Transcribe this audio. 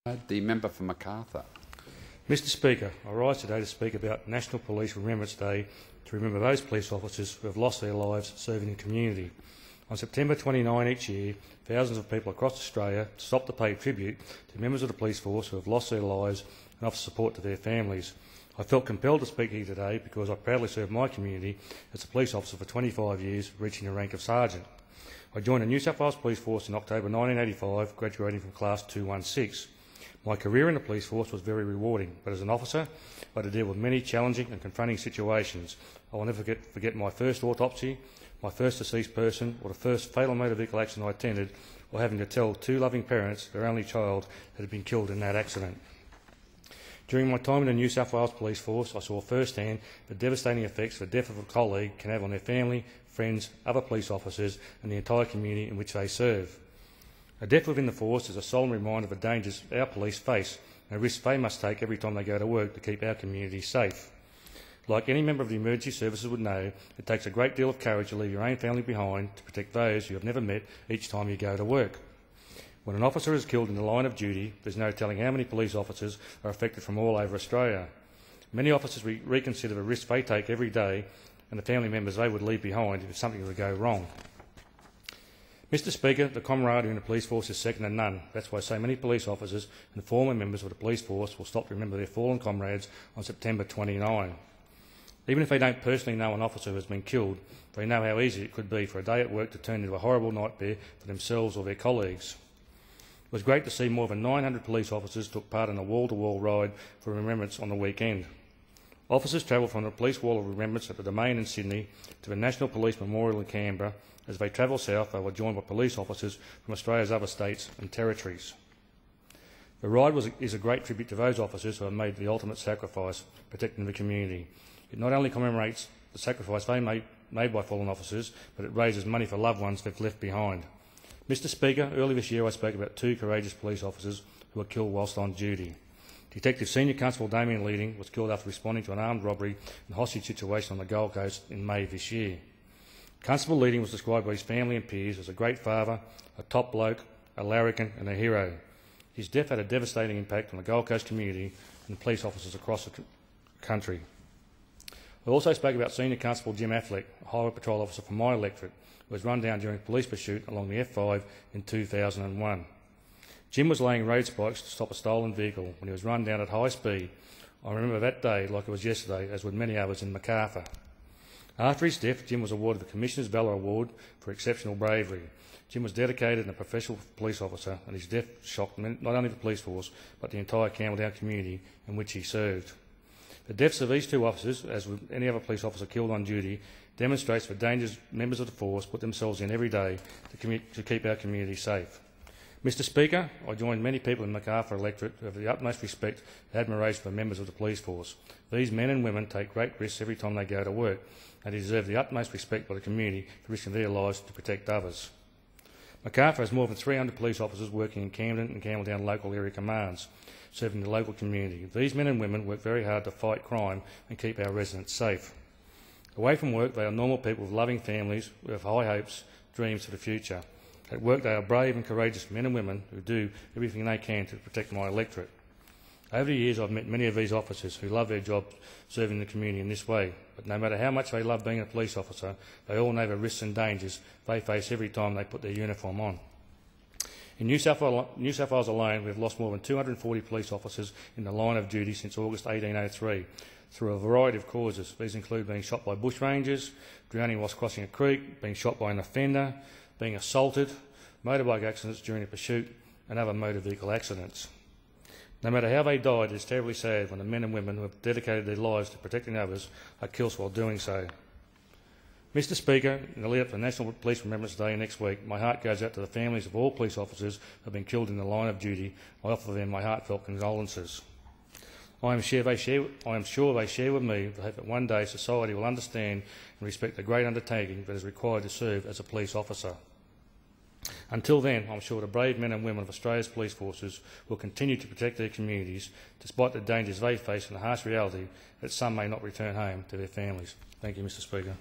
The member for Macarthur. Mr Speaker, I rise today to speak about National Police Remembrance Day to remember those police officers who have lost their lives serving the community. On September 29 each year, thousands of people across Australia stop to pay tribute to members of the police force who have lost their lives and offer support to their families. I felt compelled to speak here today because I proudly served my community as a police officer for 25 years, reaching the rank of sergeant. I joined the New South Wales Police Force in October 1985, graduating from Class 216. My career in the police force was very rewarding, but as an officer, I had to deal with many challenging and confronting situations. I will never forget my first autopsy, my first deceased person, or the first fatal motor vehicle accident I attended, or having to tell two loving parents their only child had been killed in that accident. During my time in the New South Wales Police Force, I saw firsthand the devastating effects the death of a colleague can have on their family, friends, other police officers and the entire community in which they serve. A death within the force is a solemn reminder of the dangers our police face and the risks they must take every time they go to work to keep our community safe. Like any member of the emergency services would know, it takes a great deal of courage to leave your own family behind to protect those you have never met each time you go to work. When an officer is killed in the line of duty, there's no telling how many police officers are affected from all over Australia. Many officers reconsider the risks they take every day and the family members they would leave behind if something were to go wrong. Mr Speaker, the camaraderie in the police force is second to none. That's why so many police officers and former members of the police force will stop to remember their fallen comrades on September 29. Even if they don't personally know an officer who has been killed, they know how easy it could be for a day at work to turn into a horrible nightmare for themselves or their colleagues. It was great to see more than 900 police officers took part in a wall-to-wall ride for remembrance on the weekend. Officers travelled from the Police Wall of Remembrance at the Domain in Sydney to the National Police Memorial in Canberra. As they travelled south, they were joined by police officers from Australia's other states and territories. The ride is a great tribute to those officers who have made the ultimate sacrifice, protecting the community. It not only commemorates the sacrifice they made by fallen officers, but it raises money for loved ones they've left behind. Mr Speaker, earlier this year I spoke about two courageous police officers who were killed whilst on duty. Detective Senior Constable Damien Leading was killed after responding to an armed robbery and hostage situation on the Gold Coast in May this year. Constable Leading was described by his family and peers as a great father, a top bloke, a larrikin and a hero. His death had a devastating impact on the Gold Coast community and police officers across the country. I also spoke about Senior Constable Jim Affleck, a highway patrol officer from my electorate, who was run down during a police pursuit along the F5 in 2001. Jim was laying road spikes to stop a stolen vehicle when he was run down at high speed. I remember that day like it was yesterday, as would many others in Macarthur. After his death, Jim was awarded the Commissioner's Valour Award for exceptional bravery. Jim was dedicated and a professional police officer, and his death shocked not only the police force, but the entire Campbelltown community in which he served. The deaths of these two officers, as with any other police officer killed on duty, demonstrates the dangers members of the force put themselves in every day to keep our community safe. Mr Speaker, I join many people in the Macarthur electorate who have the utmost respect and admiration for members of the police force. These men and women take great risks every time they go to work, and they deserve the utmost respect by the community for risking their lives to protect others. Macarthur has more than 300 police officers working in Camden and Campbelltown local area commands, serving the local community. These men and women work very hard to fight crime and keep our residents safe. Away from work, they are normal people with loving families who have high hopes, dreams for the future. At work, they are brave and courageous men and women who do everything they can to protect my electorate. Over the years, I've met many of these officers who love their job serving the community in this way, but no matter how much they love being a police officer, they all know the risks and dangers they face every time they put their uniform on. In New South Wales alone, we've lost more than 240 police officers in the line of duty since August 1803, through a variety of causes. These include being shot by bushrangers, drowning whilst crossing a creek, being shot by an offender, being assaulted, motorbike accidents during a pursuit and other motor vehicle accidents. No matter how they died, it is terribly sad when the men and women who have dedicated their lives to protecting others are killed while doing so. Mr Speaker, in the lead up to National Police Remembrance Day next week, my heart goes out to the families of all police officers who have been killed in the line of duty. I offer them my heartfelt condolences. I am sure they share with me the hope that one day society will understand and respect the great undertaking that is required to serve as a police officer. Until then, I'm sure the brave men and women of Australia's police forces will continue to protect their communities despite the dangers they face and the harsh reality that some may not return home to their families. Thank you, Mr Speaker.